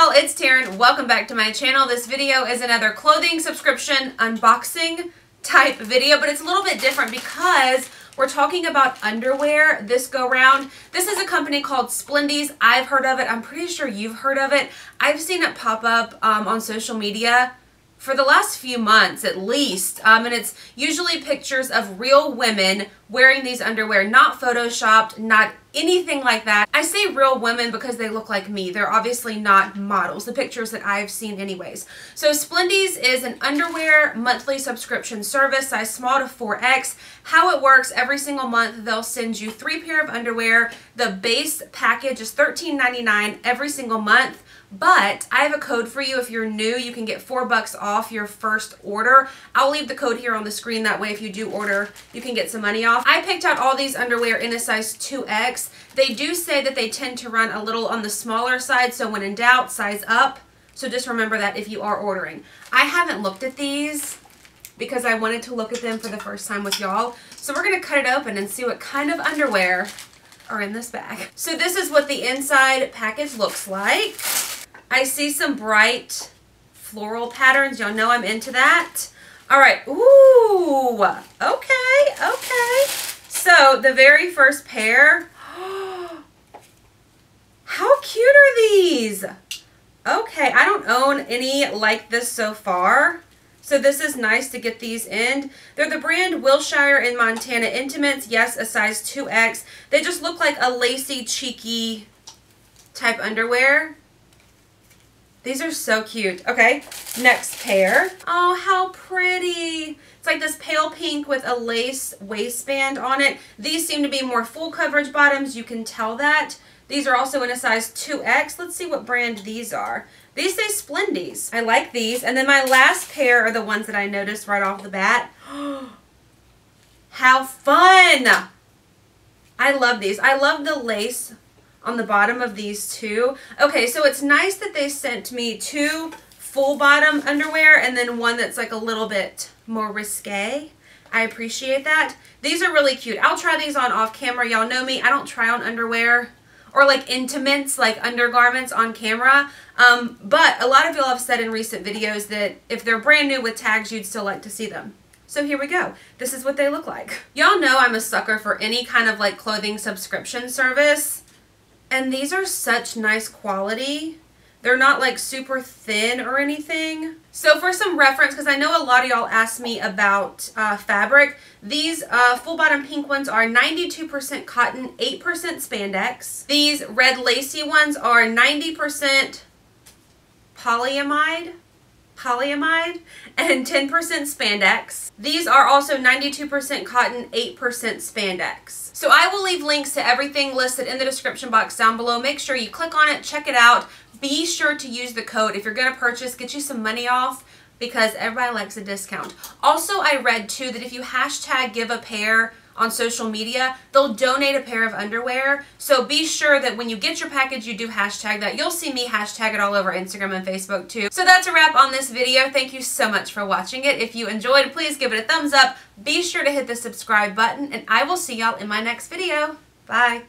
y'all, it's Taren. Welcome back to my channel. This video is another clothing subscription unboxing type video, but it's a little bit different because we're talking about underwear this go round. This is a company called Splendies. I've heard of it. I'm pretty sure you've heard of it. I've seen it pop up on social media for the last few months at least, and it's usually pictures of real women wearing these underwear, not photoshopped, not anything like that. I say real women because they look like me. They're obviously not models, the pictures that I've seen anyways. So Splendies is an underwear monthly subscription service, size small to 4X. How it works, every single month they'll send you 3 pair of underwear. The base package is $13.99 every single month. But I have a code for you. If you're new, you can get $4 off your first order. I'll leave the code here on the screen. That way, if you do order, you can get some money off. I picked out all these underwear in a size 2X. They do say that they tend to run a little on the smaller side, so when in doubt, size up. So just remember that if you are ordering. I haven't looked at these because I wanted to look at them for the first time with y'all. So we're going to cut it open and see what kind of underwear are in this bag. So this is what the inside package looks like. I see some bright floral patterns. Y'all know I'm into that. All right. Ooh. Okay. So the very first pair. How cute are these? Okay. I don't own any like this so far. So this is nice to get these in. They're the brand Wilshire in Montana Intimates. Yes, a size 2X. They just look like a lacy, cheeky type underwear. These are so cute. Okay, next pair. Oh, how pretty. It's like this pale pink with a lace waistband on it. These seem to be more full coverage bottoms. You can tell that. These are also in a size 2X. Let's see what brand these are. These say Splendies. I like these. And then my last pair are the ones that I noticed right off the bat. How fun. I love these. I love the lace on the bottom of these too. Okay, so it's nice that they sent me 2 full bottom underwear and then one that's like a little bit more risque. I appreciate that. These are really cute. I'll try these on off camera. Y'all know me. I don't try on underwear or like intimates, like undergarments on camera. But a lot of y'all have said in recent videos that if they're brand new with tags, you'd still like to see them. So here we go. This is what they look like. Y'all know I'm a sucker for any kind of like clothing subscription service. And these are such nice quality. They're not like super thin or anything. So for some reference, because I know a lot of y'all asked me about fabric, these full bottom pink ones are 92% cotton, 8% spandex. These red lacy ones are 90% polyamide and 10% spandex. These are also 92% cotton, 8% spandex. So I will leave links to everything listed in the description box down below. Make sure you click on it, check it out. Be sure to use the code if you're going to purchase, get you some money off because everybody likes a discount. Also, I read too that if you hashtag give a pair on social media, they'll donate a pair of underwear. So be sure that when you get your package, you do hashtag that. You'll see me hashtag it all over Instagram and Facebook too. So that's a wrap on this video. Thank you so much for watching it. If you enjoyed, please give it a thumbs up. Be sure to hit the subscribe button, and I will see y'all in my next video. Bye.